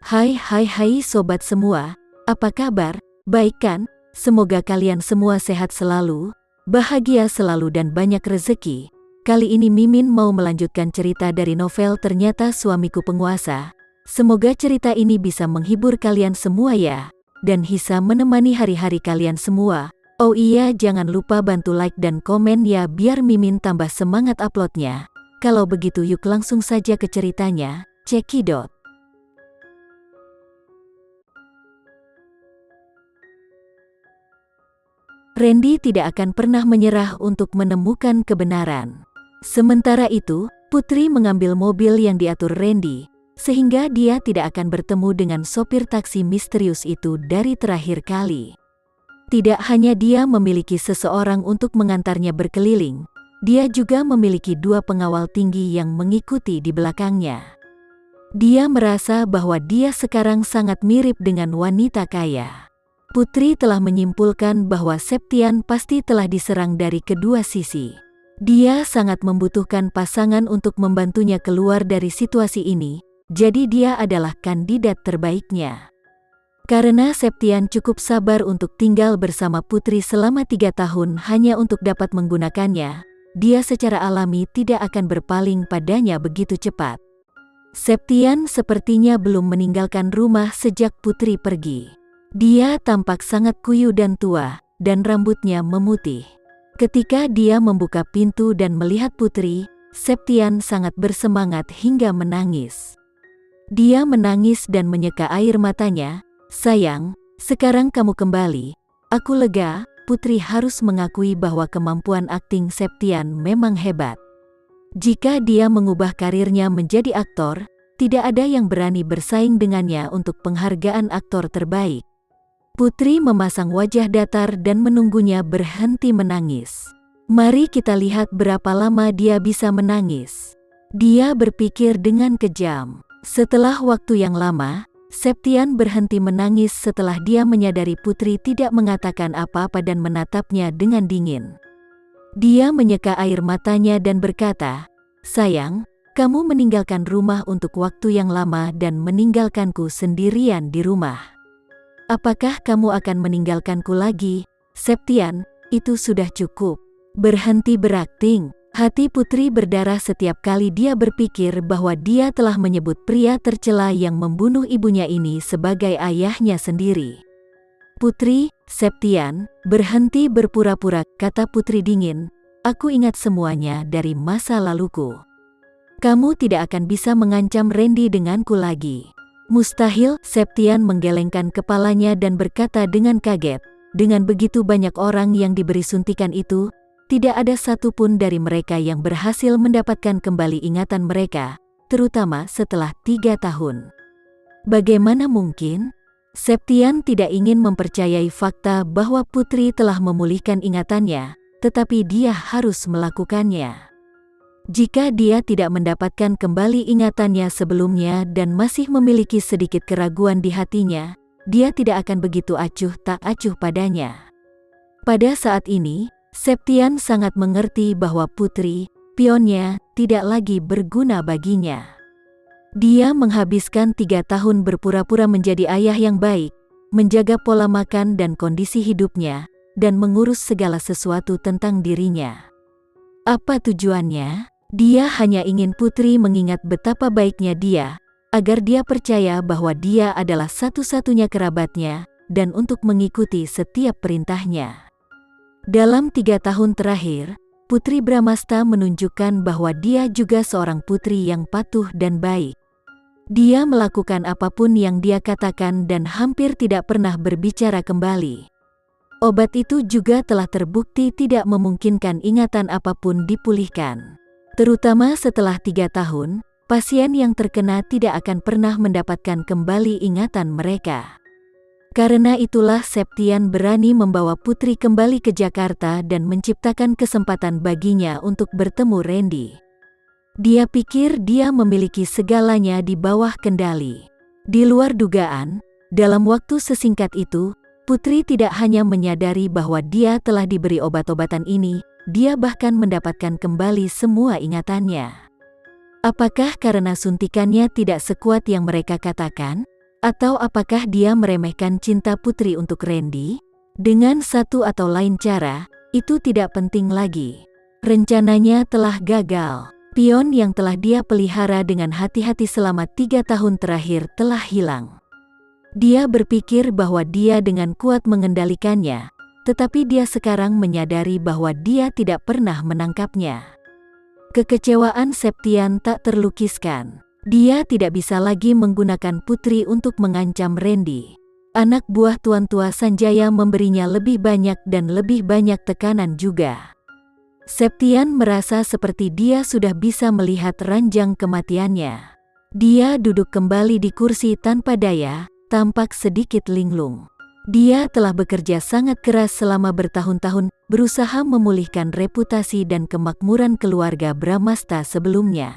Hai sobat semua, apa kabar? Baik kan? Semoga kalian semua sehat selalu, bahagia selalu dan banyak rezeki. Kali ini Mimin mau melanjutkan cerita dari novel Ternyata Suamiku Penguasa. Semoga cerita ini bisa menghibur kalian semua ya, dan bisa menemani hari-hari kalian semua. Oh iya, jangan lupa bantu like dan komen ya biar Mimin tambah semangat uploadnya. Kalau begitu yuk langsung saja ke ceritanya, cekidot. Randy tidak akan pernah menyerah untuk menemukan kebenaran. Sementara itu, Putri mengambil mobil yang diatur Randy, sehingga dia tidak akan bertemu dengan sopir taksi misterius itu dari terakhir kali. Tidak hanya dia memiliki seseorang untuk mengantarnya berkeliling, dia juga memiliki 2 pengawal tinggi yang mengikuti di belakangnya. Dia merasa bahwa dia sekarang sangat mirip dengan wanita kaya. Putri telah menyimpulkan bahwa Septian pasti telah diserang dari kedua sisi. Dia sangat membutuhkan pasangan untuk membantunya keluar dari situasi ini, jadi dia adalah kandidat terbaiknya. Karena Septian cukup sabar untuk tinggal bersama Putri selama 3 tahun hanya untuk dapat menggunakannya, dia secara alami tidak akan berpaling padanya begitu cepat. Septian sepertinya belum meninggalkan rumah sejak Putri pergi. Dia tampak sangat kuyu dan tua, dan rambutnya memutih. Ketika dia membuka pintu dan melihat Putri, Septian sangat bersemangat hingga menangis. Dia menangis dan menyeka air matanya. "Sayang, sekarang kamu kembali. Aku lega." Putri harus mengakui bahwa kemampuan akting Septian memang hebat. Jika dia mengubah karirnya menjadi aktor, tidak ada yang berani bersaing dengannya untuk penghargaan aktor terbaik. Putri memasang wajah datar dan menunggunya berhenti menangis. Mari kita lihat berapa lama dia bisa menangis. Dia berpikir dengan kejam. Setelah waktu yang lama, Septian berhenti menangis setelah dia menyadari Putri tidak mengatakan apa-apa dan menatapnya dengan dingin. Dia menyeka air matanya dan berkata, "Sayang, kamu meninggalkan rumah untuk waktu yang lama dan meninggalkanku sendirian di rumah. Apakah kamu akan meninggalkanku lagi?" "Septian, itu sudah cukup. Berhenti berakting." Hati Putri berdarah setiap kali dia berpikir bahwa dia telah menyebut pria tercela yang membunuh ibunya ini sebagai ayahnya sendiri. "Putri, Septian, berhenti berpura-pura," kata Putri dingin. "Aku ingat semuanya dari masa laluku. Kamu tidak akan bisa mengancam Randy denganku lagi." "Mustahil." Septian menggelengkan kepalanya dan berkata dengan kaget, "Dengan begitu banyak orang yang diberi suntikan itu, tidak ada satupun dari mereka yang berhasil mendapatkan kembali ingatan mereka, terutama setelah 3 tahun. Bagaimana mungkin?" Septian tidak ingin mempercayai fakta bahwa Putri telah memulihkan ingatannya, tetapi dia harus melakukannya. Jika dia tidak mendapatkan kembali ingatannya sebelumnya dan masih memiliki sedikit keraguan di hatinya, dia tidak akan begitu acuh tak acuh padanya. Pada saat ini, Septian sangat mengerti bahwa Putri, pionnya, tidak lagi berguna baginya. Dia menghabiskan 3 tahun berpura-pura menjadi ayah yang baik, menjaga pola makan dan kondisi hidupnya, dan mengurus segala sesuatu tentang dirinya. Apa tujuannya? Dia hanya ingin Putri mengingat betapa baiknya dia, agar dia percaya bahwa dia adalah satu-satunya kerabatnya, dan untuk mengikuti setiap perintahnya. Dalam 3 tahun terakhir, Putri Bramasta menunjukkan bahwa dia juga seorang putri yang patuh dan baik. Dia melakukan apapun yang dia katakan dan hampir tidak pernah berbicara kembali. Obat itu juga telah terbukti tidak memungkinkan ingatan apapun dipulihkan. Terutama setelah 3 tahun, pasien yang terkena tidak akan pernah mendapatkan kembali ingatan mereka. Karena itulah Septian berani membawa Putri kembali ke Jakarta dan menciptakan kesempatan baginya untuk bertemu Randy. Dia pikir dia memiliki segalanya di bawah kendali. Di luar dugaan, dalam waktu sesingkat itu, Putri tidak hanya menyadari bahwa dia telah diberi obat-obatan ini, dia bahkan mendapatkan kembali semua ingatannya. Apakah karena suntikannya tidak sekuat yang mereka katakan? Atau apakah dia meremehkan cinta Putri untuk Randy? Dengan satu atau lain cara, itu tidak penting lagi. Rencananya telah gagal. Pion yang telah dia pelihara dengan hati-hati selama 3 tahun terakhir telah hilang. Dia berpikir bahwa dia dengan kuat mengendalikannya, tetapi dia sekarang menyadari bahwa dia tidak pernah menangkapnya. Kekecewaan Septian tak terlukiskan. Dia tidak bisa lagi menggunakan Putri untuk mengancam Randy. Anak buah Tuan Tua Sanjaya memberinya lebih banyak dan lebih banyak tekanan juga. Septian merasa seperti dia sudah bisa melihat ranjang kematiannya. Dia duduk kembali di kursi tanpa daya, tampak sedikit linglung. Dia telah bekerja sangat keras selama bertahun-tahun, berusaha memulihkan reputasi dan kemakmuran keluarga Bramasta sebelumnya.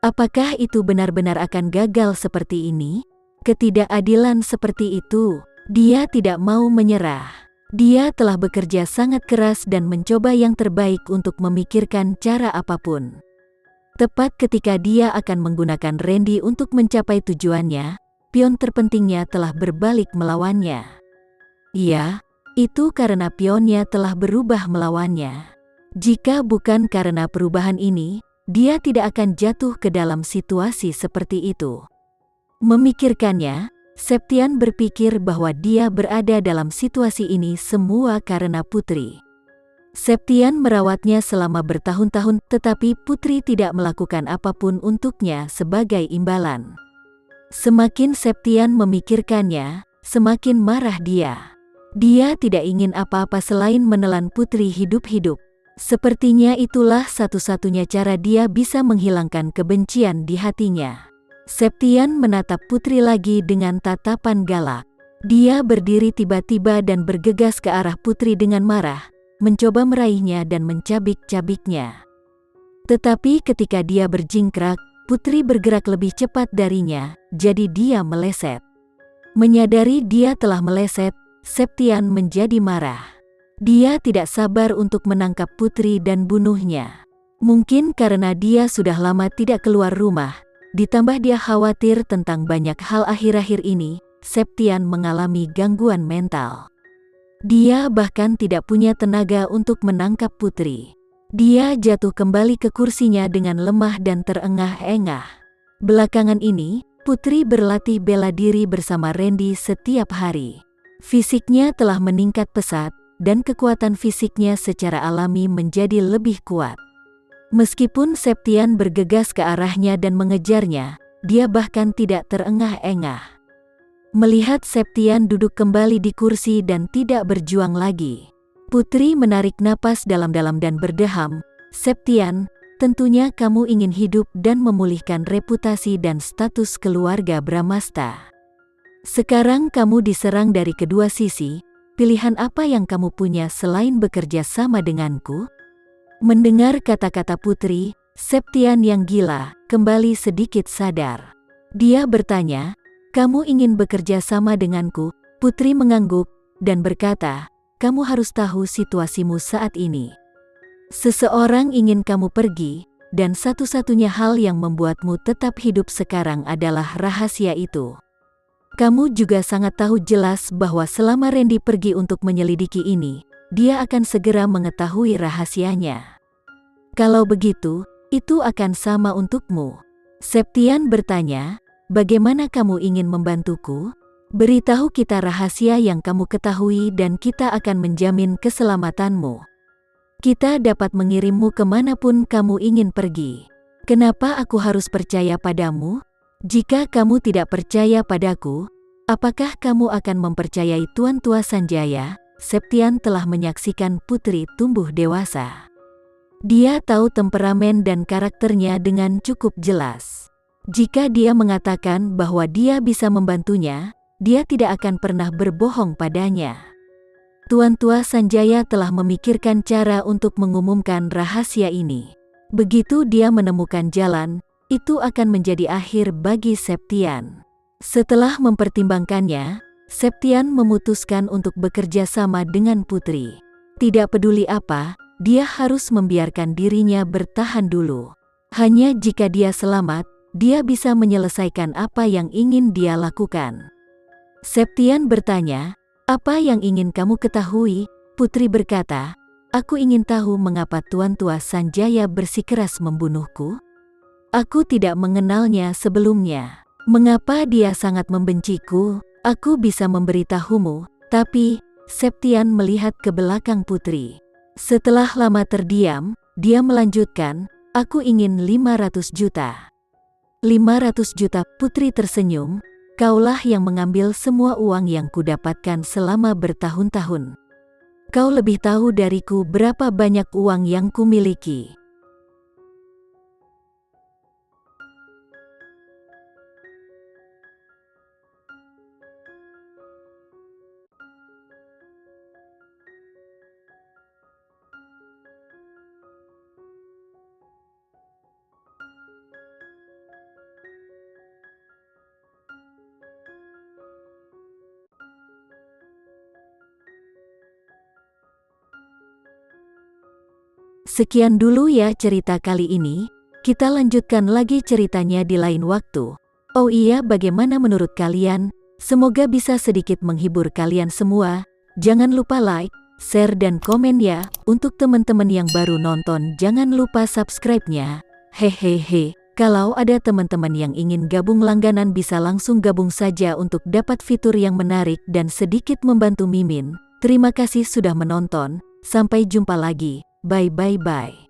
Apakah itu benar-benar akan gagal seperti ini? Ketidakadilan seperti itu, dia tidak mau menyerah. Dia telah bekerja sangat keras dan mencoba yang terbaik untuk memikirkan cara apapun. Tepat ketika dia akan menggunakan Randy untuk mencapai tujuannya, pion terpentingnya telah berbalik melawannya. Iya, itu karena pionnya telah berubah melawannya. Jika bukan karena perubahan ini, dia tidak akan jatuh ke dalam situasi seperti itu. Memikirkannya, Septian berpikir bahwa dia berada dalam situasi ini semua karena Putri. Septian merawatnya selama bertahun-tahun, tetapi Putri tidak melakukan apapun untuknya sebagai imbalan. Semakin Septian memikirkannya, semakin marah dia. Dia tidak ingin apa-apa selain menelan Putri hidup-hidup. Sepertinya itulah satu-satunya cara dia bisa menghilangkan kebencian di hatinya. Septian menatap Putri lagi dengan tatapan galak. Dia berdiri tiba-tiba dan bergegas ke arah Putri dengan marah, mencoba meraihnya dan mencabik-cabiknya. Tetapi ketika dia berjingkrak, Putri bergerak lebih cepat darinya, jadi dia meleset. Menyadari dia telah meleset, Septian menjadi marah. Dia tidak sabar untuk menangkap Putri dan bunuhnya. Mungkin karena dia sudah lama tidak keluar rumah, ditambah dia khawatir tentang banyak hal akhir-akhir ini, Septian mengalami gangguan mental. Dia bahkan tidak punya tenaga untuk menangkap Putri. Dia jatuh kembali ke kursinya dengan lemah dan terengah-engah. Belakangan ini, Putri berlatih bela diri bersama Randy setiap hari. Fisiknya telah meningkat pesat, dan kekuatan fisiknya secara alami menjadi lebih kuat. Meskipun Septian bergegas ke arahnya dan mengejarnya, dia bahkan tidak terengah-engah. Melihat Septian duduk kembali di kursi dan tidak berjuang lagi, Putri menarik napas dalam-dalam dan berdeham, "Septian, tentunya kamu ingin hidup dan memulihkan reputasi dan status keluarga Bramasta. Sekarang kamu diserang dari kedua sisi, pilihan apa yang kamu punya selain bekerja sama denganku?" Mendengar kata-kata Putri, Septian yang gila kembali sedikit sadar. Dia bertanya, "Kamu ingin bekerja sama denganku?" Putri mengangguk dan berkata, "Kamu harus tahu situasimu saat ini. Seseorang ingin kamu pergi, dan satu-satunya hal yang membuatmu tetap hidup sekarang adalah rahasia itu. Kamu juga sangat tahu jelas bahwa selama Randy pergi untuk menyelidiki ini, dia akan segera mengetahui rahasianya. Kalau begitu, itu akan sama untukmu." Septian bertanya, "Bagaimana kamu ingin membantuku? Beritahu kita rahasia yang kamu ketahui dan kita akan menjamin keselamatanmu. Kita dapat mengirimmu kemanapun kamu ingin pergi. Kenapa aku harus percaya padamu? Jika kamu tidak percaya padaku, apakah kamu akan mempercayai Tuan Tua Sanjaya?" Septian telah menyaksikan Putri tumbuh dewasa. Dia tahu temperamen dan karakternya dengan cukup jelas. Jika dia mengatakan bahwa dia bisa membantunya, dia tidak akan pernah berbohong padanya. Tuan Tua Sanjaya telah memikirkan cara untuk mengumumkan rahasia ini. Begitu dia menemukan jalan, itu akan menjadi akhir bagi Septian. Setelah mempertimbangkannya, Septian memutuskan untuk bekerja sama dengan Putri. Tidak peduli apa, dia harus membiarkan dirinya bertahan dulu. Hanya jika dia selamat, dia bisa menyelesaikan apa yang ingin dia lakukan. Septian bertanya, "Apa yang ingin kamu ketahui?" Putri berkata, "Aku ingin tahu mengapa Tuan Tua Sanjaya bersikeras membunuhku. Aku tidak mengenalnya sebelumnya. Mengapa dia sangat membenciku? Aku bisa memberitahumu, tapi..." Septian melihat ke belakang Putri. Setelah lama terdiam, dia melanjutkan, "Aku ingin 500 juta. 500 juta, Putri tersenyum, "Kaulah yang mengambil semua uang yang kudapatkan selama bertahun-tahun. Kau lebih tahu dariku berapa banyak uang yang kumiliki." Sekian dulu ya cerita kali ini, kita lanjutkan lagi ceritanya di lain waktu. Oh iya, bagaimana menurut kalian? Semoga bisa sedikit menghibur kalian semua. Jangan lupa like, share dan komen ya. Untuk teman-teman yang baru nonton jangan lupa subscribe-nya. Hehehe, kalau ada teman-teman yang ingin gabung langganan bisa langsung gabung saja untuk dapat fitur yang menarik dan sedikit membantu Mimin. Terima kasih sudah menonton, sampai jumpa lagi. Bye bye bye.